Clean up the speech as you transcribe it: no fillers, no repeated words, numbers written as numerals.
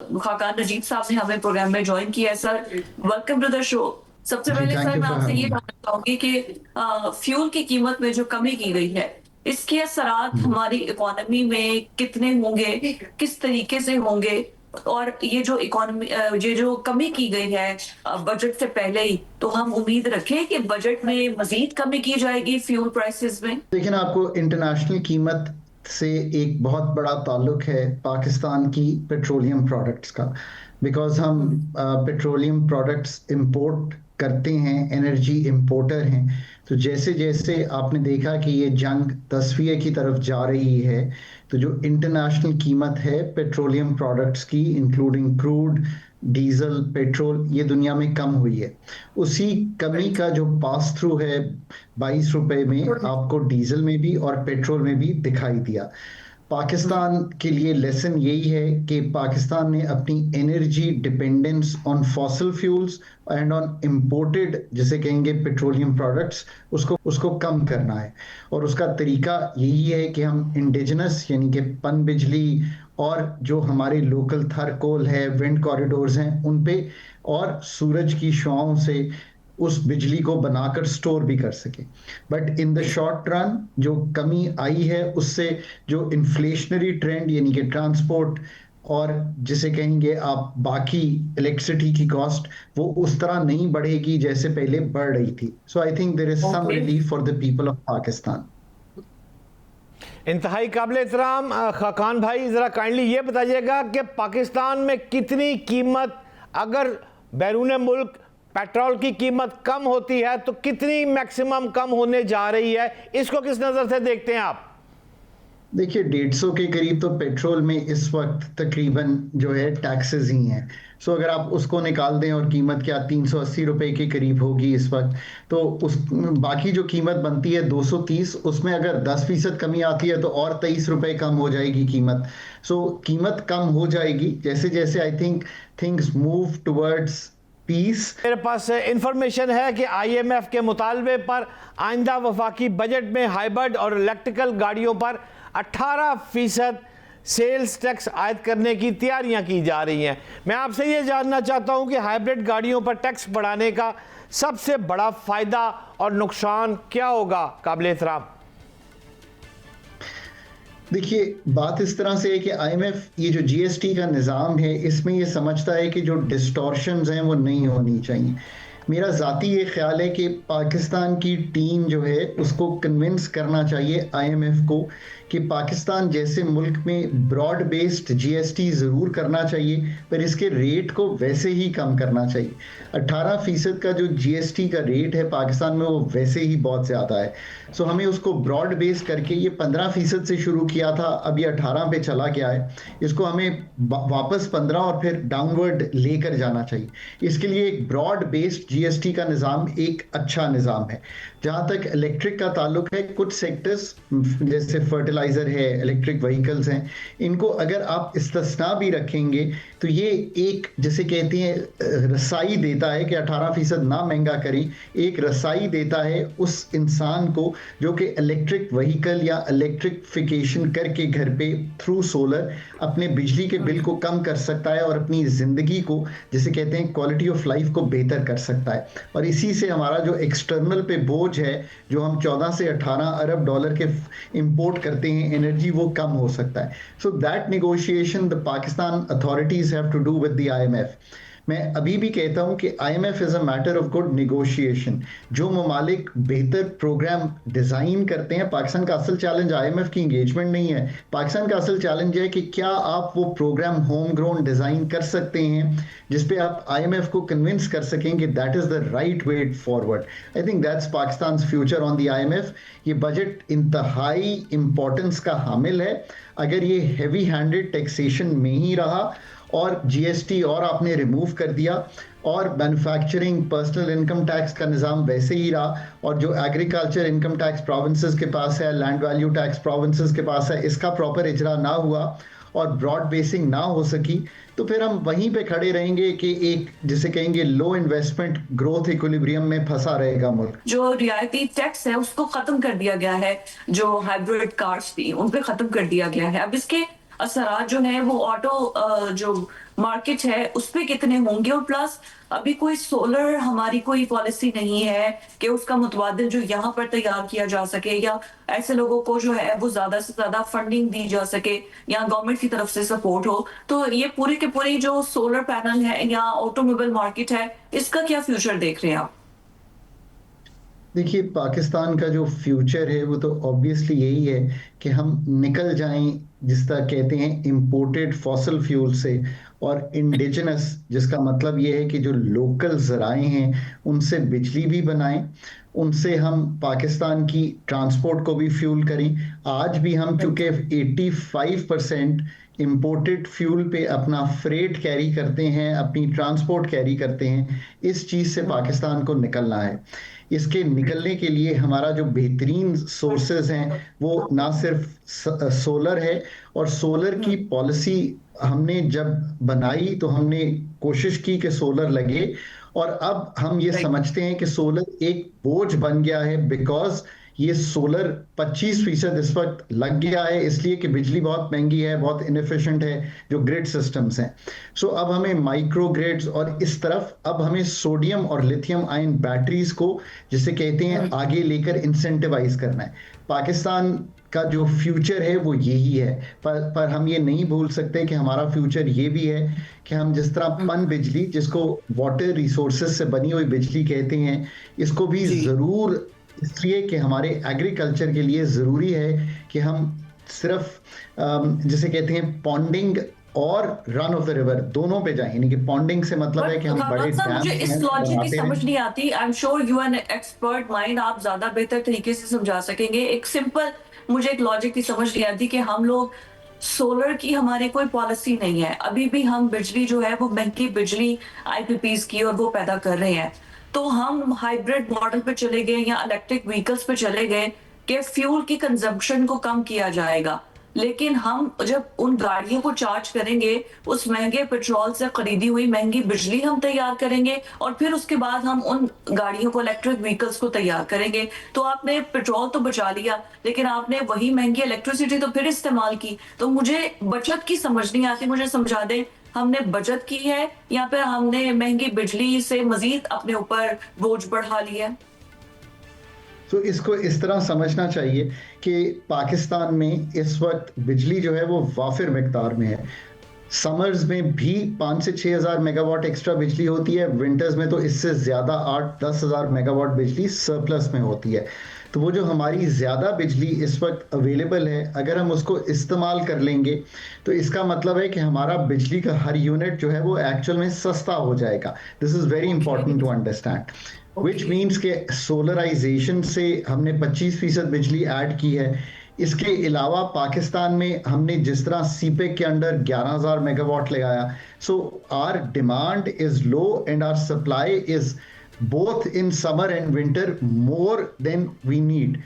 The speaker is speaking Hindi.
खाकान नजीब साहब ने हमें प्रोग्राम में ज्वाइन किया है। Sir, welcome to the show. सबसे जी, पहले थैंक सर यू मैं फॉर आपसे ये हैविंग मी। जानना चाहूंगी कि फ्यूल की कीमत में जो कमी की गई है, इसके असरात हमारी इकोनॉमी में कितने होंगे, किस तरीके से होंगे? और ये जो ये जो कमी की गई है बजट से पहले ही, तो हम उम्मीद रखें कि बजट में मजीद कमी की जाएगी फ्यूल प्राइसेस में? लेकिन आपको इंटरनेशनल कीमत से एक बहुत बड़ा ताल्लुक है पाकिस्तान की पेट्रोलियम प्रोडक्ट्स का। बिकॉज हम पेट्रोलियम प्रोडक्ट्स इंपोर्ट करते हैं, एनर्जी इंपोर्टर हैं। तो जैसे जैसे आपने देखा कि ये जंग तस्वीर की तरफ जा रही है, तो जो इंटरनेशनल कीमत है पेट्रोलियम प्रोडक्ट्स की, इंक्लूडिंग क्रूड, डीजल, पेट्रोल, ये दुनिया में कम हुई है। उसी कमी का जो पास थ्रू है 22 रुपए में, आपको डीजल में भी और पेट्रोल में भी दिखाई दिया। पाकिस्तान के लिए लेसन यही है कि पाकिस्तान ने अपनी energy dependence on fossil fuels and on imported, जिसे कहेंगे पेट्रोलियम प्रोडक्ट्स, उसको उसको कम करना है। और उसका तरीका यही है कि हम इंडिजिनस यानी कि पन बिजली और जो हमारे लोकल थर कोल है, विंड कॉरिडोर्स हैं, उन पे और सूरज की छांव से उस बिजली को बनाकर स्टोर भी कर सके। But in the short run जो कमी आई है उससे जो इन्फ्लेशनरी ट्रेंड यानी कि ट्रांसपोर्ट और जिसे कहेंगे आप बाकी इलेक्ट्रिसिटी की कॉस्ट, वो उस तरह नहीं बढ़ेगी जैसे पहले बढ़ रही थी। So I think there is some okay. Relief for the people of Pakistan. इंतहाई काबिल एहतराम खाकान भाई, ज़रा काइंडली ये बताइएगा कि पाकिस्तान में कितनी कीमत, अगर बैरून मुल्क पेट्रोल की कीमत कम होती है तो कितनी मैक्सिमम कम होने जा रही है, इसको किस नज़र से देखते हैं आप? देखिए, 150 के करीब तो पेट्रोल में इस वक्त तकरीबन जो है टैक्सेस ही हैं। सो अगर आप उसको निकाल दें और कीमत क्या 380 रुपए के करीब होगी इस वक्त, तो उस बाकी जो कीमत बनती है 230, उसमें अगर 10% कमी आती है तो और 23 रुपए कम हो जाएगी कीमत। सो कीमत कम हो जाएगी जैसे जैसे I think things move towards peace. मेरे पास इंफॉर्मेशन है कि IMF के मुतालबे पर आइंदा वफाकी बजट में हाइब्रिड और इलेक्ट्रिकल गाड़ियों पर 18% सेल्स टैक्स आयद करने की तैयारियां की जा रही हैं। मैं आपसे ये जानना चाहता हूं कि हाइब्रिड गाड़ियों पर टैक्स बढ़ाने का सबसे बड़ा फ़ायदा और नुकसान क्या होगा काबिल एहतराम? देखिए, बात इस तरह से है कि IMF ये जो GST का निज़ाम है, इसमें ये समझता है कि जो डिस्टॉर्शंस हैं वो नहीं होनी चाहिए। मेरा ज़ाती ये ख्याल है कि पाकिस्तान की टीम जो है उसको कन्विंस करना चाहिए IMF को कि पाकिस्तान जैसे मुल्क में ब्रॉड बेस्ड GST ज़रूर करना चाहिए, पर इसके रेट को वैसे ही कम करना चाहिए। 18% का जो GST का रेट है पाकिस्तान में वो वैसे ही बहुत ज़्यादा है। सो हमें उसको ब्रॉड बेस करके, ये 15% से शुरू किया था, अब ये 18 पे चला गया है, इसको हमें वापस 15 और फिर डाउनवर्ड लेकर जाना चाहिए। इसके लिए एक ब्रॉड बेस्ड GST का निज़ाम एक अच्छा निज़ाम है। जहाँ तक इलेक्ट्रिक का ताल्लुक है, कुछ सेक्टर्स जैसे फर्टिलाइज़र है, इलेक्ट्रिक व्हीकल्स हैं, इनको अगर आप इस्तिस्ना भी रखेंगे तो ये एक, जैसे कहते हैं, रसाई देता है कि 18% ना महंगा करें, एक रसाई देता है उस इंसान को जो कि इलेक्ट्रिक व्हीकल या इलेक्ट्रिफिकेशन करके घर पे थ्रू सोलर अपने बिजली के बिल को कम कर सकता है और अपनी ज़िंदगी को, जिसे कहते हैं, क्वालिटी ऑफ लाइफ को बेहतर कर सकता है। और इसी से हमारा जो एक्सटर्नल पे बोझ है, जो हम 14 से 18 अरब डॉलर के इंपोर्ट करते हैं एनर्जी, वो कम हो सकता है। So that negotiation the Pakistan authorities have to do with the IMF। मैं अभी भी कहता हूं कि IMF is a matter of good negotiation. जो ममालिक बेहतर प्रोग्राम डिजाइन करते हैं, पाकिस्तान का असल चैलेंज IMF की इंगेजमेंट नहीं है, पाकिस्तान का असल चैलेंज है कि क्या आप वो प्रोग्राम होम ग्रोन डिजाइन कर सकते हैं जिसपे आप IMF को कन्विंस कर सकें कि that is the right way forward. I think that's Pakistan future on the IMF। ये बजट इंतहाई इंपॉर्टेंस का हामिल है। अगर ये हैवी हैंडेड टैक्सेशन में ही रहा और GST और आपने रिमूव कर दिया और मैन्युफैक्चरिंग पर्सनल इनकम टैक्स का निज़ाम वैसे ही रहा, और जो एग्रीकल्चर इनकम टैक्स प्रोविंसेस के पास है, लैंड वैल्यू टैक्स प्रोविंसेस के पास है, इसका प्रॉपर इजरा ना हुआ और ब्रॉड बेसिंग ना हो सकी, तो फिर हम वहीं पे खड़े रहेंगे कि एक, जिसे कहेंगे, लो इन्वेस्टमेंट ग्रोथ इक्विलिब्रियम में फंसा रहेगा मुल्क। जो रियायती टैक्स है उसको खत्म कर दिया गया है, जो हाइब्रिड कार्स थी उन पे खत्म कर दिया गया है। अब इसके असरात जो है वो ऑटो जो मार्केट है उस पे कितने होंगे, और प्लस अभी कोई सोलर हमारी कोई पॉलिसी नहीं है कि उसका मुतबादिल जो यहाँ पर तैयार किया जा सके, या ऐसे लोगों को जो है वो ज्यादा से ज्यादा फंडिंग दी जा सके या गवर्नमेंट की तरफ से सपोर्ट हो। तो ये पूरी के पूरी जो सोलर पैनल है या ऑटोमोबाइल मार्केट है, इसका क्या फ्यूचर देख रहे हैं आप? देखिए, पाकिस्तान का जो फ्यूचर है वो तो ऑब्वियसली यही है कि हम निकल जाएं, जिस तरह कहते हैं, इंपोर्टेड फॉसल फ्यूल से, और इंडिजिनस, जिसका मतलब ये है कि जो लोकल ज़राए हैं उनसे बिजली भी बनाएं, उनसे हम पाकिस्तान की ट्रांसपोर्ट को भी फ्यूल करें। आज भी हम चूंकि 85% इंपोर्टेड फ्यूल पे अपना फ्रेट कैरी करते हैं, अपनी ट्रांसपोर्ट कैरी करते हैं, इस चीज़ से पाकिस्तान को निकलना है। इसके निकलने के लिए हमारा जो बेहतरीन सोर्सेज हैं वो ना सिर्फ सोलर है, और सोलर की पॉलिसी हमने जब बनाई तो हमने कोशिश की कि सोलर लगे, और अब हम ये समझते हैं कि सोलर एक बोझ बन गया है, बिकॉज ये सोलर 25% इस वक्त लग गया है, इसलिए कि बिजली बहुत महंगी है, बहुत इनएफिशिएंट है जो ग्रिड सिस्टम्स हैं। सो अब हमें माइक्रो ग्रिड्स और इस तरफ अब हमें सोडियम और लिथियम आयन बैटरीज को, जिसे कहते हैं, आगे लेकर इंसेंटिवाइज करना है। पाकिस्तान का जो फ्यूचर है वो यही है, पर हम ये नहीं भूल सकते कि हमारा फ्यूचर ये भी है कि हम जिस तरह पन बिजली, जिसको वाटर रिसोर्सेज से बनी हुई बिजली कहते हैं, इसको भी ज़रूर, इसलिए कि हमारे एग्रीकल्चर के लिए ज़रूरी है कि हम सिर्फ जिसे कहते हैं पॉन्डिंग और रन ऑफ द रिवर दोनों पे जाएं, यानी कि पॉन्डिंग से मतलब है कि हम बड़े डैम मुझे इस लॉजिक की समझ नहीं आती। I am sure you an expert mind, आप ज्यादा बेहतर तरीके से समझा सकेंगे। एक सिंपल मुझे एक लॉजिक की समझ नहीं आती कि हम लोग सोलर की हमारी कोई पॉलिसी नहीं है, अभी भी हम बिजली जो है वो महंगी बिजली आईपीपीज की और वो पैदा कर रहे हैं। तो हम हाइब्रिड मॉडल पे चले गए या इलेक्ट्रिक व्हीकल्स पे चले गए कि फ्यूल की कंजम्पशन को कम किया जाएगा, लेकिन हम जब उन गाड़ियों को चार्ज करेंगे उस महंगे पेट्रोल से खरीदी हुई महंगी बिजली हम तैयार करेंगे, और फिर उसके बाद हम उन गाड़ियों को, इलेक्ट्रिक व्हीकल्स को तैयार करेंगे। तो आपने पेट्रोल तो बचा लिया, लेकिन आपने वही महंगी इलेक्ट्रिसिटी तो फिर इस्तेमाल की। तो मुझे बचत की समझ नहीं आती, मुझे समझा दें हमने बचत की है या फिर हमने महंगी बिजली से मजीद अपने ऊपर बोझ बढ़ा लिया है? तो इसको इस तरह समझना चाहिए कि पाकिस्तान में इस वक्त बिजली जो है वो वाफिर मिकदार में है। समर्स में भी 5 से 6 हज़ार मेगावाट एक्स्ट्रा बिजली होती है, विंटर्स में तो इससे ज़्यादा 8-10 हज़ार मेगावाट बिजली सरप्लस में होती है। तो वो जो हमारी ज़्यादा बिजली इस वक्त अवेलेबल है, अगर हम उसको इस्तेमाल कर लेंगे तो इसका मतलब है कि हमारा बिजली का हर यूनिट जो है वो एक्चुअल में सस्ता हो जाएगा। This is very important to understand, which means के सोलराइजेशन से हमने 25% बिजली ऐड की है। इसके अलावा पाकिस्तान में हमने जिस तरह सीपेक के अंडर 11,000 मेगावाट लगाया, so our demand is low and our supply is both in summer and winter more than we need.